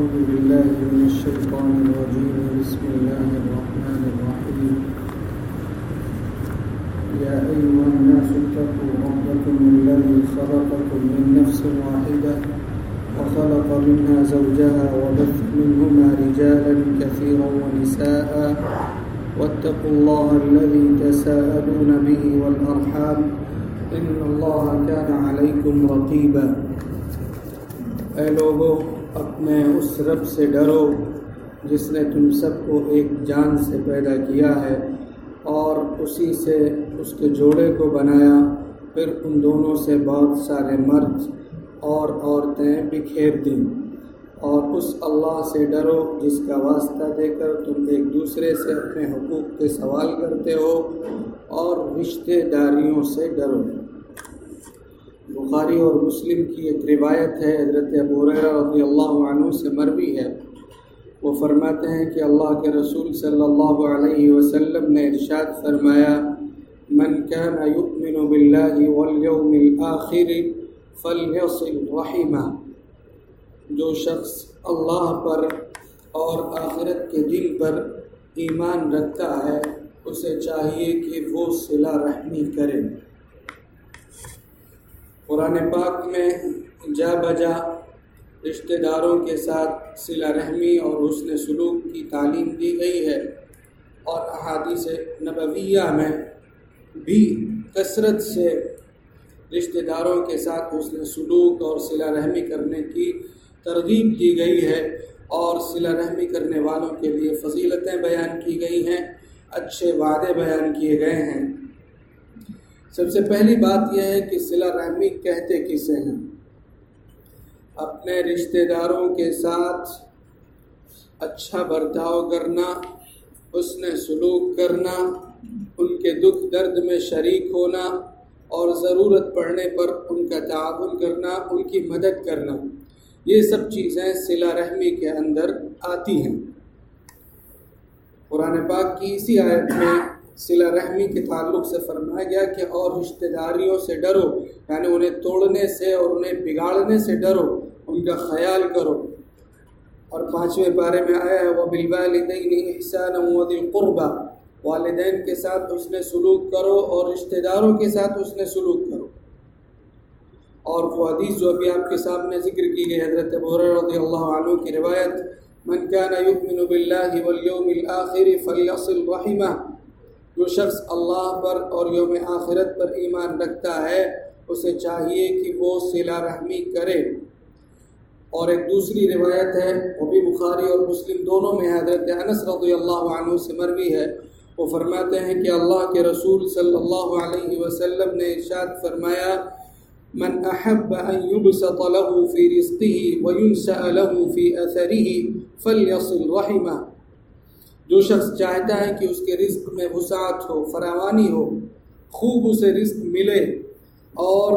أعوذ بالله من الشيطان الرجيم. بسم الله الرحمن الرحيم. يا أيها الناس اتقوا ربكم الذي خلقكم من نفس واحدة وخلق منها زوجها وبث منهما رجالا كثيرا ونساء واتقوا الله الذي تساءلون به والأرحام إن الله كان عليكم رقيبا. اے لوگو، اپنے اس رب سے ڈرو جس نے تم سب کو ایک جان سے پیدا کیا ہے اور اسی سے اس کے جوڑے کو بنایا، پھر ان دونوں سے بہت سارے مرد اور عورتیں بکھیر دیں، اور اس اللہ سے ڈرو جس کا واسطہ دے کر تم ایک دوسرے سے اپنے حقوق کے سوال کرتے ہو، اور رشتہ داریوں سے ڈرو. بخاری اور مسلم کی ایک روایت ہے، حضرت ابو ہریرہ رضی اللہ عنہ سے مروی ہے. وہ فرماتے ہیں کہ اللہ کے رسول صلی اللہ علیہ وسلم نے ارشاد فرمایا: من كان يؤمن بالله واليوم الآخر فليصل رحمه. جو شخص اللہ پر اور آخرت کے دن پر ایمان رکھتا ہے اسے چاہیے کہ وہ صلہ رحمی کرے. قرآن پاک میں جا بجا رشتہ داروں کے ساتھ صلہ رحمی اور حسن سلوک کی تعلیم دی گئی ہے، اور احادیث نبویہ میں بھی کثرت سے رشتہ داروں کے ساتھ حسن سلوک اور صلہ رحمی کرنے کی ترغیب دی گئی ہے، اور صلہ رحمی کرنے والوں کے لیے فضیلتیں بیان کی گئی ہیں، اچھے وعدے بیان کیے گئے ہیں. سب سے پہلی بات یہ ہے کہ صلہ رحمی کہتے کسے ہیں؟ اپنے رشتہ داروں کے ساتھ اچھا برتاؤ کرنا، حسن سلوک کرنا، ان کے دکھ درد میں شریک ہونا، اور ضرورت پڑنے پر ان کا تعاون کرنا، ان کی مدد کرنا، یہ سب چیزیں صلہ رحمی کے اندر آتی ہیں. قرآن پاک کی اسی آیت میں صلہ رحمی کے تعلق سے فرمایا گیا کہ اور رشتہ داریوں سے ڈرو، یعنی انہیں توڑنے سے اور انہیں بگاڑنے سے ڈرو، ان کا خیال کرو. اور 5ویں پارے میں آیا ہے وَبِالْوَالِدَيْنِ إِحْسَانًا وَذِي الْقُرْبَى. والدین کے ساتھ حسن سلوک کرو اور رشتہ داروں کے ساتھ حسن سلوک کرو. اور وہ حدیث جو ابھی آپ کے سامنے ذکر کی گئی، حضرت ابو ہریرہ رضی اللہ عنہ کی روایت: من كان يؤمن بالله واليوم الآخر فليصل رحمه. جو شخص اللہ پر اور یوم آخرت پر ایمان رکھتا ہے اسے چاہیے کہ وہ صلہ رحمی کرے. اور ایک دوسری روایت ہے، وہ بھی بخاری اور مسلم دونوں میں ہے، حضرت انس رضی اللہ عنہ سے مروی ہے. وہ فرماتے ہیں کہ اللہ کے رسول صلی اللہ علیہ وسلم نے ارشاد فرمایا: من احب ان يبسط له في رزقه وينسأ له في اثره فليصل رحمه. جو شخص چاہتا ہے کہ اس کے رزق میں وسعت ہو، فراوانی ہو، خوب اسے رزق ملے، اور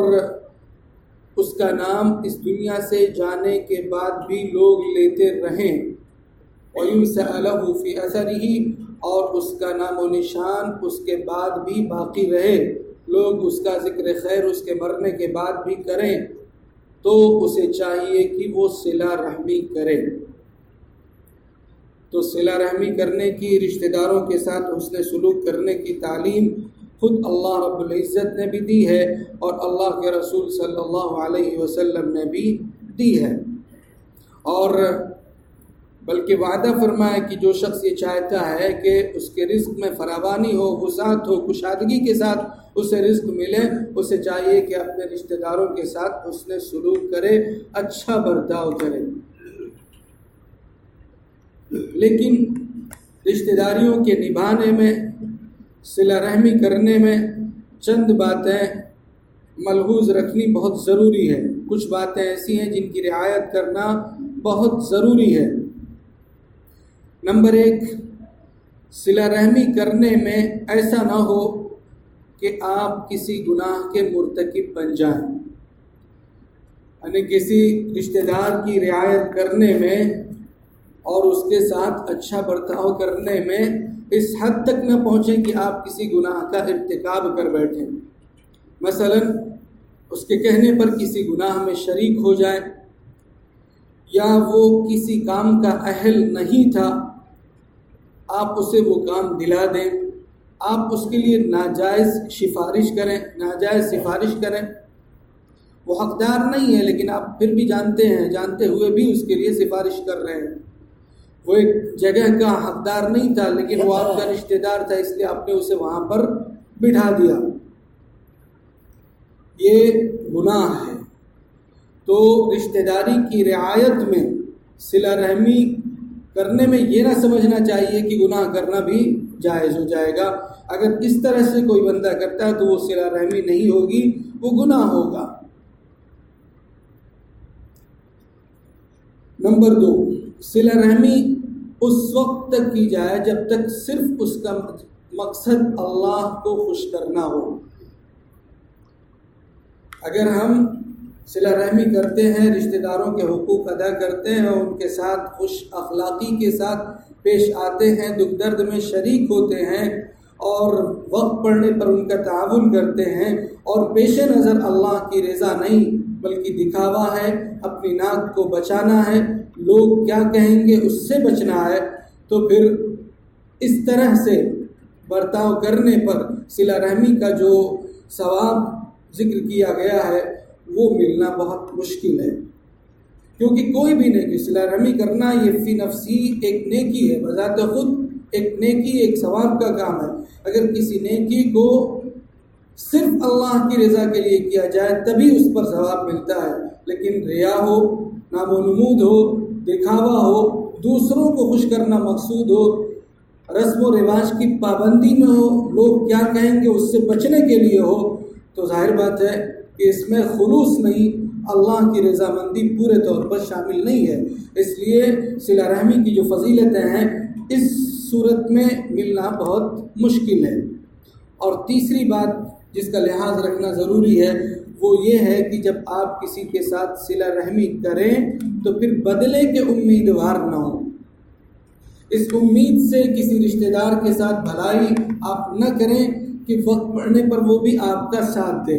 اس کا نام اس دنیا سے جانے کے بعد بھی لوگ لیتے رہیں، وَيُنْسَأَ لَهُ فِي أَثَرِهِ، اور اس کا نام و نشان اس کے بعد بھی باقی رہے، لوگ اس کا ذکر خیر اس کے مرنے کے بعد بھی کریں، تو اسے چاہیے کہ وہ صلہ رحمی کرے. تو صلہ رحمی کرنے کی، رشتہ داروں کے ساتھ حسن سلوک کرنے کی تعلیم خود اللہ رب العزت نے بھی دی ہے، اور اللہ کے رسول صلی اللہ علیہ وسلم نے بھی دی ہے. اور بلکہ وعدہ فرمایا کہ جو شخص یہ چاہتا ہے کہ اس کے رزق میں فراوانی ہو، وسعت ہو، کشادگی کے ساتھ اسے رزق ملے، اسے چاہیے کہ اپنے رشتہ داروں کے ساتھ حسن سلوک کرے، اچھا برتاؤ کرے. لیکن رشتہ داریوں کے نبھانے میں، صلہ رحمی کرنے میں چند باتیں ملحوظ رکھنی بہت ضروری ہے. کچھ باتیں ایسی ہیں جن کی رعایت کرنا بہت ضروری ہے. نمبر 1، صلہ رحمی کرنے میں ایسا نہ ہو کہ آپ کسی گناہ کے مرتکب بن جائیں. یعنی کسی رشتہ دار کی رعایت کرنے میں اور اس کے ساتھ اچھا برتاؤ کرنے میں اس حد تک نہ پہنچیں کہ آپ کسی گناہ کا ارتکاب کر بیٹھیں. مثلا اس کے کہنے پر کسی گناہ میں شریک ہو جائیں، یا وہ کسی کام کا اہل نہیں تھا، آپ اسے وہ کام دلا دیں، آپ اس کے لیے ناجائز سفارش کریں، وہ حقدار نہیں ہے لیکن آپ پھر بھی جانتے ہوئے بھی اس کے لیے سفارش کر رہے ہیں۔ وہ ایک جگہ کا حقدار نہیں تھا لیکن وہ آپ کا رشتہ دار تھا، اس لیے آپ نے اسے وہاں پر بٹھا دیا، یہ گناہ ہے۔ تو رشتہ داری کی رعایت میں صلہ رحمی کرنے میں یہ نہ سمجھنا چاہیے کہ گناہ کرنا بھی جائز ہو جائے گا۔ اگر اس طرح سے کوئی بندہ کرتا ہے تو وہ صلہ رحمی نہیں ہوگی، وہ گناہ ہوگا۔ نمبر 2، صلہ رحمی اس وقت تک کی جائے جب تک صرف اس کا مقصد اللہ کو خوش کرنا ہو۔ اگر ہم صلہ رحمی کرتے ہیں، رشتہ داروں کے حقوق ادا کرتے ہیں، ان کے ساتھ خوش اخلاقی کے ساتھ پیش آتے ہیں، دکھ درد میں شریک ہوتے ہیں اور وقت پڑنے پر ان کا تعاون کرتے ہیں، اور پیش نظر اللہ کی رضا نہیں بلکہ دکھاوا ہے، اپنی ناک کو بچانا ہے، لوگ کیا کہیں گے اس سے بچنا ہے، تو پھر اس طرح سے برتاؤ کرنے پر صلہ رحمی کا جو ثواب ذکر کیا گیا ہے وہ ملنا بہت مشکل ہے، کیونکہ کوئی بھی نیکی، صلہ رحمی کرنا یہ فی نفسی ایک نیکی ہے، بذات خود ایک نیکی، ایک ثواب کا کام ہے۔ اگر کسی نیکی کو صرف اللہ کی رضا کے لیے کیا جائے تبھی اس پر ثواب ملتا ہے، لیکن ریا ہو، نام و نمود ہو، دکھاوا ہو، دوسروں کو خوش کرنا مقصود ہو، رسم و رواج کی پابندی میں ہو، لوگ کیا کہیں گے اس سے بچنے کے لیے ہو، تو ظاہر بات ہے کہ اس میں خلوص نہیں، اللہ کی رضامندی پورے طور پر شامل نہیں ہے۔ اس لیے صلہ رحمی کی جو فضیلتیں ہیں اس صورت میں ملنا بہت مشکل ہے۔ اور تیسری بات جس کا لحاظ رکھنا ضروری ہے وہ یہ ہے کہ جب آپ کسی کے ساتھ صلہ رحمی کریں تو پھر بدلے کے امیدوار نہ ہوں۔ اس امید سے کسی رشتہ دار کے ساتھ بھلائی آپ نہ کریں کہ وقت پڑنے پر وہ بھی آپ کا ساتھ دے،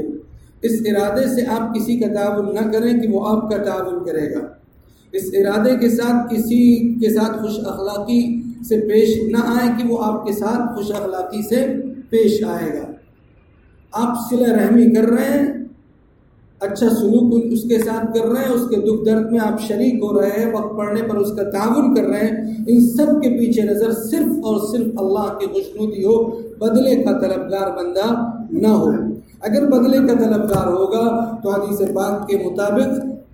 اس ارادے سے آپ کسی کا تعاون نہ کریں کہ وہ آپ کا تعاون کرے گا، اس ارادے کے ساتھ کسی کے ساتھ خوش اخلاقی سے پیش نہ آئیں کہ وہ آپ کے ساتھ خوش اخلاقی سے پیش آئے گا۔ آپ صلہ رحمی کر رہے ہیں، اچھا سلوک اس کے ساتھ کر رہے ہیں، اس کے دکھ درد میں آپ شریک ہو رہے ہیں، وقت پڑنے پر اس کا تعاون کر رہے ہیں، ان سب کے پیچھے نظر صرف اور صرف اللہ کی خوشنودی ہو، بدلے کا طلبگار بندہ نہ ہو۔ اگر بدلے کا طلبگار ہوگا تو حدیث پاک کے مطابق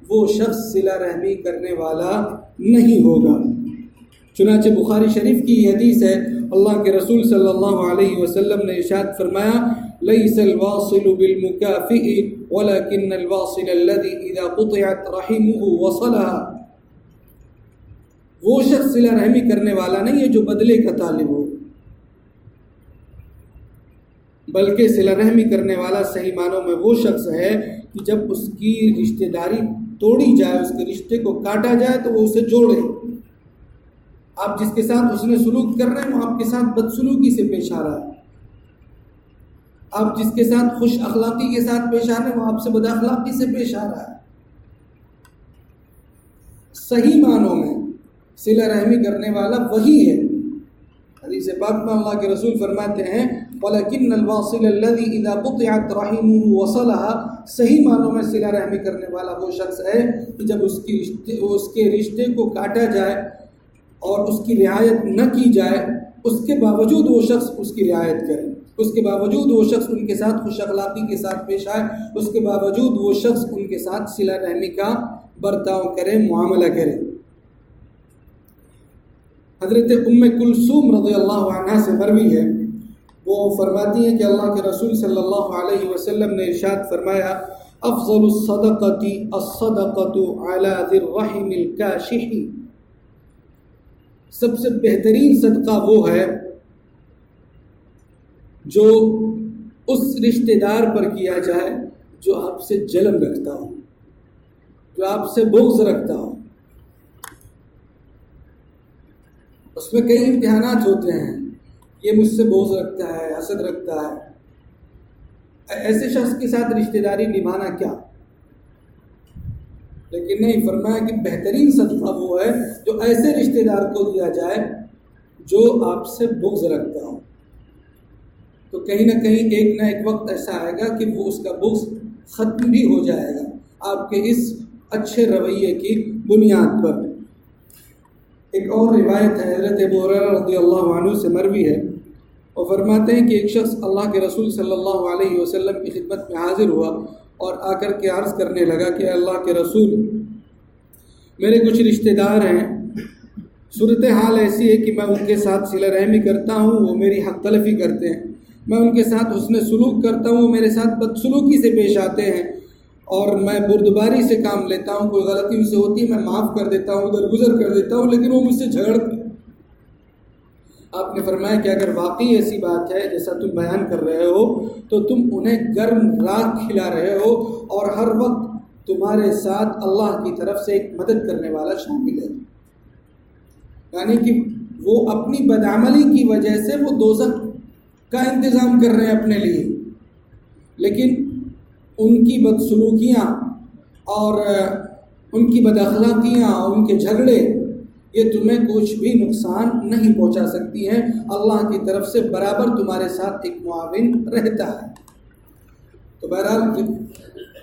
وہ شخص صلہ رحمی کرنے والا نہیں ہوگا۔ چنانچہ بخاری شریف کی یہ حدیث ہے، اللہ کے رسول صلی اللہ علیہ وسلم نے ارشاد فرمایا، ليس الواصل بالمكافئ ولكن الواصل الذي اذا قطعت رحمه وصلها۔ وہ شخص صلہ رحمی کرنے والا نہیں ہے جو بدلے کا طالب ہو، بلکہ صلہ رحمی کرنے والا صحیح معنوں میں وہ شخص ہے کہ جب اس کی رشتہ داری توڑی جائے، اس کے رشتے کو کاٹا جائے تو وہ اسے جوڑے۔ آپ جس کے ساتھ اس نے سلوک کر رہے ہیں وہ آپ کے ساتھ بدسلوکی سے پیش آ رہا ہے، آپ جس کے ساتھ خوش اخلاقی کے ساتھ پیش آ رہے ہیں وہ آپ سے بد اخلاقی سے پیش آ رہا ہے۔ صحیح معنوں میں صلہ رحمی کرنے والا وہی ہے۔ حدیث پاک میں اللہ کے رسول فرماتے ہیں، وَلَكِنَّ الْوَاصِلَ الَّذِي إِذَا قُطِعَتْ رَحِمُهُ وَصَلَهَا۔ صحیح معنوں میں صلہ رحمی کرنے والا وہ شخص ہے کہ جب اس کے رشتے کو کاٹا جائے اور اس کی رعایت نہ کی جائے، اس کے باوجود وہ شخص اس کی رعایت کرے، اس کے باوجود وہ شخص ان کے ساتھ خوش اخلاقی کے ساتھ پیش آئے، اس کے باوجود وہ شخص ان کے ساتھ صلہ رحمی کا برتاؤ کرے، معاملہ کرے۔ حضرت ام کلثوم رضی اللہ عنہا سے مروی ہے، وہ فرماتی ہیں کہ اللہ کے رسول صلی اللہ علیہ وسلم نے ارشاد فرمایا، افضل الصدقۃ الصدقۃ علی ذی الرحم الکاشح۔ سب سے بہترین صدقہ وہ ہے جو اس رشتہ دار پر کیا جائے جو آپ سے جلن رکھتا ہو، جو آپ سے بغض رکھتا ہو۔ اس میں کئی امتحانات ہوتے ہیں، یہ مجھ سے بغض رکھتا ہے، حسد رکھتا ہے، ایسے شخص کے ساتھ رشتہ داری نبھانا کیا؟ لیکن نہیں، فرمایا کہ بہترین صدقہ وہ ہے جو ایسے رشتہ دار کو دیا جائے جو آپ سے بغض رکھتا ہو. تو کہیں نہ کہیں ایک نہ ایک وقت ایسا آئے گا کہ وہ اس کا بغض ختم بھی ہو جائے گا آپ کے اس اچھے رویے کی بنیاد پر. ایک اور روایت ہے حضرت ابو ہریرہ رضی اللہ عنہ سے مروی ہے، اور فرماتے ہیں کہ ایک شخص اللہ کے رسول صلی اللہ علیہ وسلم کی خدمت میں حاضر ہوا اور آ کر کے عرض کرنے لگا کہ اللہ کے رسول، میرے کچھ رشتہ دار ہیں، صورتحال ایسی ہے کہ میں ان کے ساتھ صلہ رحمی کرتا ہوں، وہ میری حق تلفی کرتے ہیں، میں ان کے ساتھ حسن سلوک کرتا ہوں، وہ میرے ساتھ بدسلوکی سے پیش آتے ہیں، اور میں بردباری سے کام لیتا ہوں، کوئی غلطی ان سے ہوتی ہے میں معاف کر دیتا ہوں، درگزر کر دیتا ہوں، لیکن وہ مجھ سے جھگڑتے. آپ نے فرمایا کہ اگر واقعی ایسی بات ہے جیسا تم بیان کر رہے ہو تو تم انہیں گرم راکھ کھلا رہے ہو، اور ہر وقت تمہارے ساتھ اللہ کی طرف سے ایک مدد کرنے والا شامل ہے. یعنی کہ وہ اپنی بدعملی کی وجہ سے وہ دوزخ کا انتظام کر رہے ہیں اپنے لیے، لیکن ان کی بدسلوکیاں اور ان کی بد اخلاقیاں اور ان کے جھگڑے یہ تمہیں کچھ بھی نقصان نہیں پہنچا سکتی ہیں، اللہ کی طرف سے برابر تمہارے ساتھ ایک معاون رہتا ہے. تو بہرحال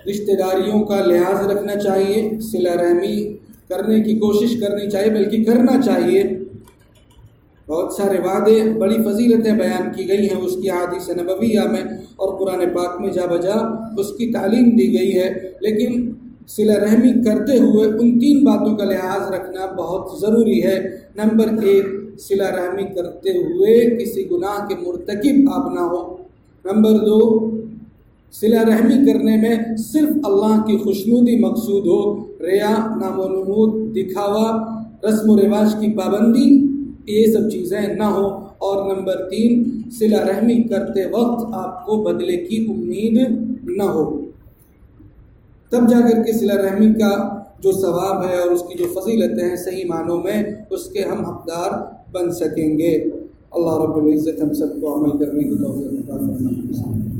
رشتہ داریوں کا لحاظ رکھنا چاہیے، صلہ رحمی کرنے کی کوشش کرنی چاہیے، بلکہ کرنا چاہیے. بہت سارے وعدے، بڑی فضیلتیں بیان کی گئی ہیں اس کی احادیث نبویہ میں اور قرآن پاک میں جا بجا اس کی تعلیم دی گئی ہے، لیکن صلہ رحمی کرتے ہوئے ان 3 باتوں کا لحاظ رکھنا بہت ضروری ہے. نمبر 1، صلہ رحمی کرتے ہوئے کسی گناہ کے مرتکب آپ نہ ہو. نمبر 2، صلہ رحمی کرنے میں صرف اللہ کی خوشنودی مقصود ہو، ریا، نام و نمود، دکھاوا، رسم و رواج کی پابندی، یہ سب چیزیں نہ ہو. اور نمبر 3، صلہ رحمی کرتے وقت آپ کو بدلے کی امید نہ ہو. تب جا کر کے صلہ رحمی کا جو ثواب ہے اور اس کی جو فضیلتیں ہیں صحیح معنوں میں اس کے ہم حقدار بن سکیں گے. اللہ رب العزت ہم سب کو عمل کرنے کی توفیق عطا فرمائے.